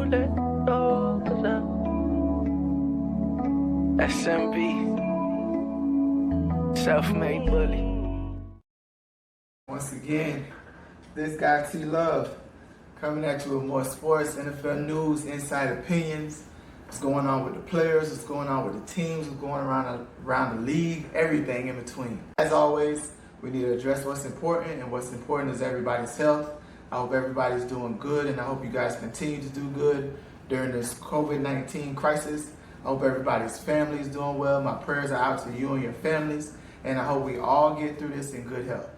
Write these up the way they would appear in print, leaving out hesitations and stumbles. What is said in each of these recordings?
let go, 'cause I'm SMB, self-made bully. Once again, this guy tlove coming at you with more sports, NFL news, inside opinions. What's going on with the players, what's going on with the teams, what's going around the league, everything in between. As always, we need to address what's important, and what's important is everybody's health. I hope everybody's doing good, and I hope you guys continue to do good during this COVID-19 crisis. I hope everybody's family is doing well. My prayers are out to you and your families, and I hope we all get through this in good health.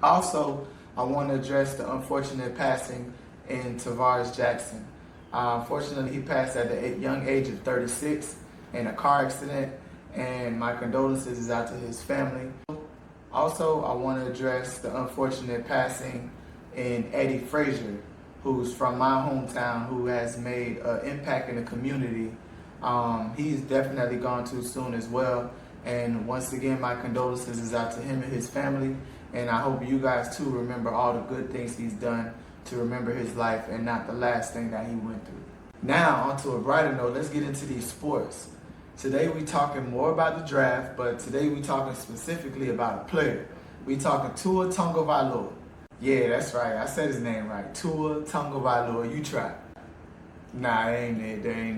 Also, I want to address the unfortunate passing in Tarvaris Jackson. Unfortunately, he passed at the young age of 36 in a car accident, and my condolences is out to his family. Also, I want to address the unfortunate passing in Eddie Frazier, who's from my hometown, who has made an impact in the community. He's definitely gone too soon as well. And once again, my condolences is out to him and his family. And I hope you guys too remember all the good things he's done, to remember his life and not the last thing that he went through. Now, on to a brighter note, let's get into these sports. Today we talking more about the draft, but today we talking specifically about a player. We talking Tua Tagovailoa. Yeah, that's right. I said his name right. Tua Tagovailoa. You try. Nah, that ain't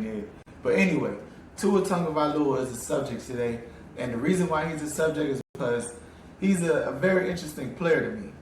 it. But anyway, Tua Tagovailoa is the subject today. And the reason why he's a subject is because he's a very interesting player to me.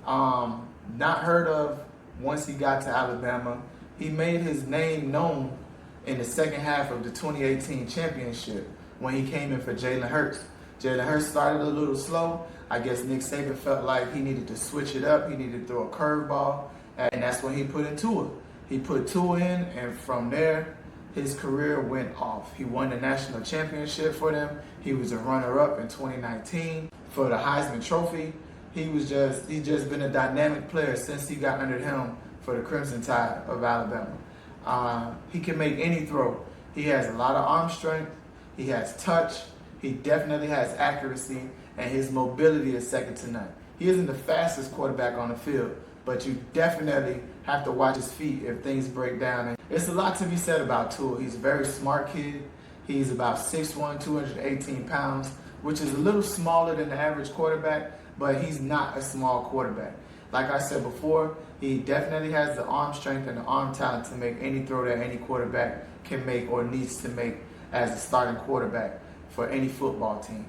Not heard of once he got to Alabama. He made his name known in the second half of the 2018 championship when he came in for Jalen Hurts. Jalen Hurts started a little slow. I guess Nick Saban felt like he needed to switch it up. He needed to throw a curveball, and that's when he put in Tua. He put Tua in, and from there, his career went off. He won the national championship for them. He was a runner-up in 2019 for the Heisman Trophy. He's just been a dynamic player since he got under him for the Crimson Tide of Alabama. He can make any throw. He has a lot of arm strength. He has touch. He definitely has accuracy, and his mobility is second to none. He isn't the fastest quarterback on the field, but you definitely have to watch his feet if things break down. And it's a lot to be said about Tua. He's a very smart kid. He's about 6'1", 218 pounds, which is a little smaller than the average quarterback, but he's not a small quarterback. Like I said before, he definitely has the arm strength and the arm talent to make any throw that any quarterback can make or needs to make as a starting quarterback for any football team.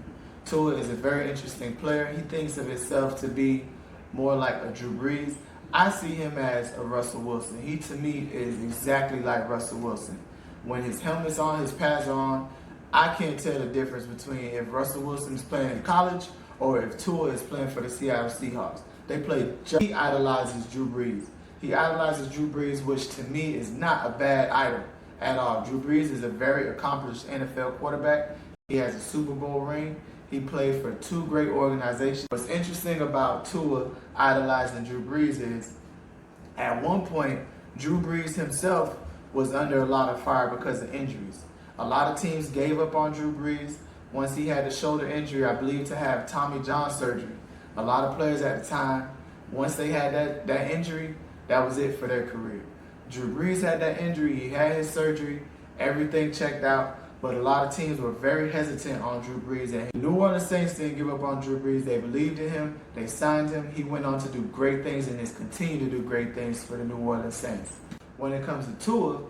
Tua is a very interesting player. He thinks of himself to be more like a Drew Brees. I see him as a Russell Wilson. He, to me, is exactly like Russell Wilson. When his helmet's on, his pads are on, I can't tell the difference between if Russell Wilson is playing in college or if Tua is playing for the Seattle Seahawks. He idolizes Drew Brees. He idolizes Drew Brees, which to me is not a bad idol at all. Drew Brees is a very accomplished NFL quarterback. He has a Super Bowl ring. He played for two great organizations. What's interesting about Tua idolizing Drew Brees is, at one point, Drew Brees himself was under a lot of fire because of injuries. A lot of teams gave up on Drew Brees once he had a shoulder injury, I believe, to have Tommy John surgery. A lot of players at the time, once they had that injury, that was it for their career. Drew Brees had that injury, he had his surgery, everything checked out, but a lot of teams were very hesitant on Drew Brees. And the New Orleans Saints didn't give up on Drew Brees. They believed in him, they signed him, he went on to do great things and has continued to do great things for the New Orleans Saints. When it comes to Tua,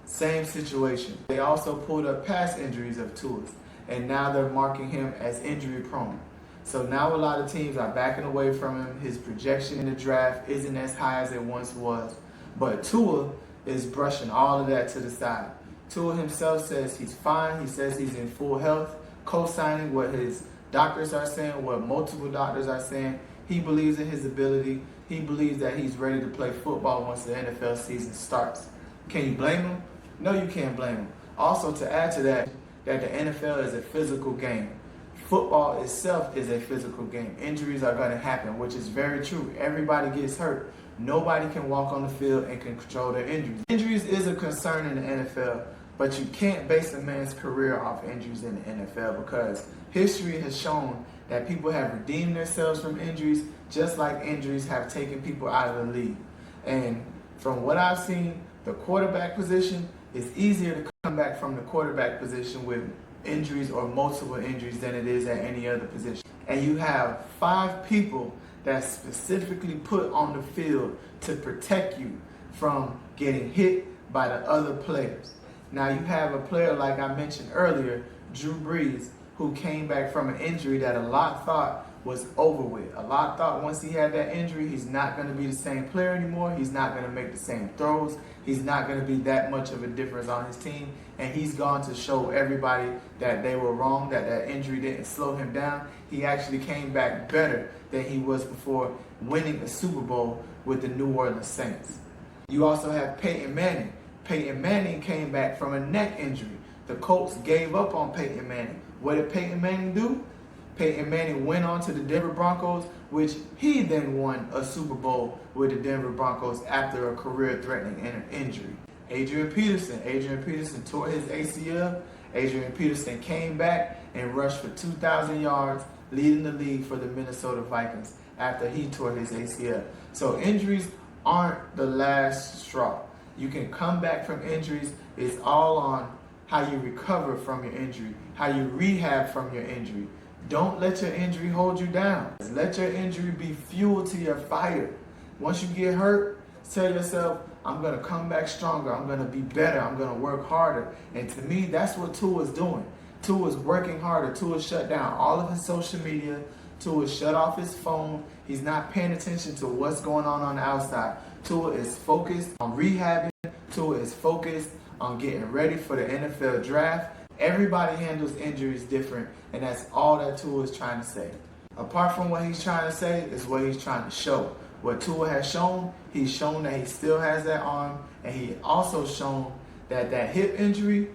same situation. They also pulled up past injuries of Tua's, and now they're marking him as injury prone. So now a lot of teams are backing away from him. His projection in the draft isn't as high as it once was. But Tua is brushing all of that to the side. Tua himself says he's fine. He says he's in full health, co-signing what his doctors are saying, what multiple doctors are saying. He believes in his ability. He believes that he's ready to play football once the NFL season starts. Can you blame him? No, you can't blame him. Also, to add to that the NFL is a physical game. Football itself is a physical game. Injuries are going to happen, which is very true. Everybody gets hurt. Nobody can walk on the field and can control their injuries. Injuries is a concern in the NFL, but you can't base a man's career off injuries in the NFL because history has shown that people have redeemed themselves from injuries just like injuries have taken people out of the league. And From what I've seen, the quarterback position is easier to come back from the quarterback position with injuries or multiple injuries than it is at any other position. And you have 5 people that's specifically put on the field to protect you from getting hit by the other players. Now you have a player like I mentioned earlier, Drew Brees, who came back from an injury that a lot thought was over with. A lot thought once he had that injury, he's not going to be the same player anymore. He's not going to make the same throws. He's not going to be that much of a difference on his team. And he's gone to show everybody that they were wrong, that that injury didn't slow him down. He actually came back better than he was before winning the Super Bowl with the New Orleans Saints. You also have Peyton Manning. Peyton Manning came back from a neck injury. The Colts gave up on Peyton Manning. What did Peyton Manning do? Peyton Manning went on to the Denver Broncos, which he then won a Super Bowl with the Denver Broncos after a career-threatening injury. Adrian Peterson tore his ACL. Adrian Peterson came back and rushed for 2,000 yards, leading the league for the Minnesota Vikings after he tore his ACL. So injuries aren't the last straw. You can come back from injuries. It's all on how you recover from your injury, how you rehab from your injury. Don't let your injury hold you down. Let your injury be fuel to your fire. Once you get hurt, tell yourself, I'm going to come back stronger. I'm going to be better. I'm going to work harder. And to me, that's what Tua's doing. Tua's working harder. Tua shut down all of his social media. Tua shut off his phone. He's not paying attention to what's going on the outside. Tua is focused on rehabbing. Tua is focused on getting ready for the NFL draft. Everybody handles injuries different, and that's all that Tua is trying to say. Apart from what he's trying to say, is what he's trying to show. What Tua has shown, he's shown that he still has that arm, and he also shown that that hip injury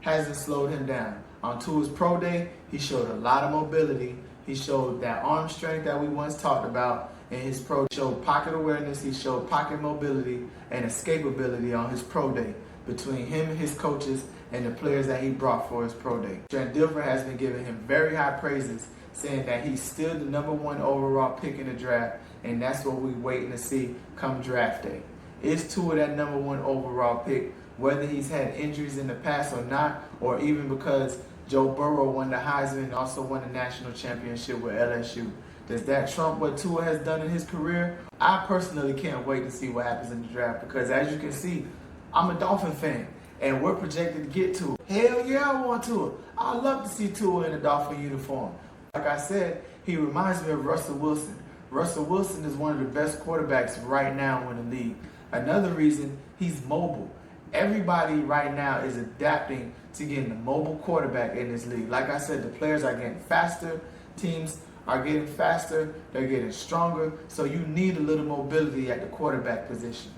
hasn't slowed him down. On Tua's pro day, he showed a lot of mobility. He showed that arm strength that we once talked about in his pro. He showed pocket awareness, he showed pocket mobility and escapability on his pro day between him and his coaches and the players that he brought for his pro day. Trent Dilfer has been giving him very high praises, saying that he's still the #1 overall pick in the draft, and that's what we're waiting to see come draft day. Is Tua that #1 overall pick, whether he's had injuries in the past or not, or even because Joe Burrow won the Heisman and also won the national championship with LSU? Does that trump what Tua has done in his career? I personally can't wait to see what happens in the draft, because as you can see, I'm a Dolphin fan, and we're projected to get Tua. Hell yeah, I want Tua. I'd love to see Tua in a Dolphin uniform. Like I said, he reminds me of Russell Wilson. Russell Wilson is one of the best quarterbacks right now in the league. Another reason, he's mobile. Everybody right now is adapting to getting a mobile quarterback in this league. Like I said, the players are getting faster. Teams are getting faster. They're getting stronger. So you need a little mobility at the quarterback position.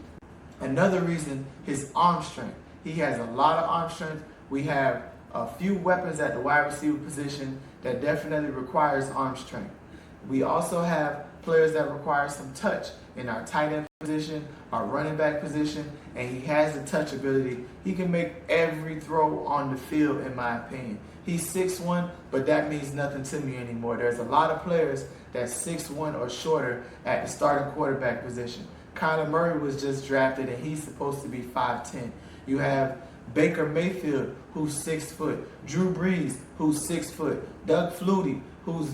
Another reason, his arm strength. He has a lot of arm strength. We have a few weapons at the wide receiver position that definitely requires arm strength. We also have players that require some touch in our tight end position, our running back position, and he has the touch ability. He can make every throw on the field, in my opinion. He's 6'1", but that means nothing to me anymore. There's a lot of players that's 6'1" or shorter at the starting quarterback position. Kyler Murray was just drafted, and he's supposed to be 5'10". You have Baker Mayfield, who's 6 foot. Drew Brees, who's 6 foot. Doug Flutie, who's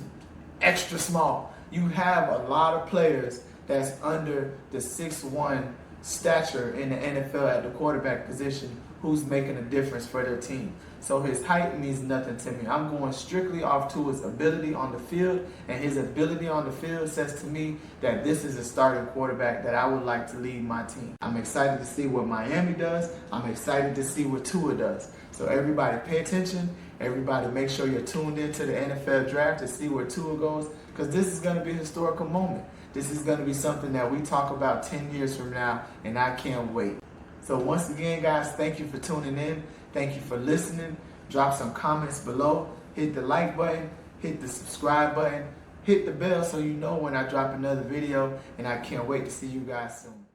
extra small. You have a lot of players that's under the 6'1" stature in the NFL at the quarterback position who's making a difference for their team. So his height means nothing to me. I'm going strictly off to his ability on the field, and his ability on the field says to me that this is a starting quarterback that I would like to lead my team. I'm excited to see what Miami does. I'm excited to see what Tua does. So everybody pay attention. Everybody make sure you're tuned into the NFL draft to see where Tua goes, because this is going to be a historical moment. This is going to be something that we talk about 10 years from now, and I can't wait. So once again, guys, thank you for tuning in. Thank you for listening. Drop some comments below. Hit the like button. Hit the subscribe button. Hit the bell so you know when I drop another video, and I can't wait to see you guys soon.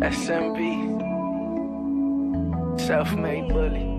SMB, self-made bully.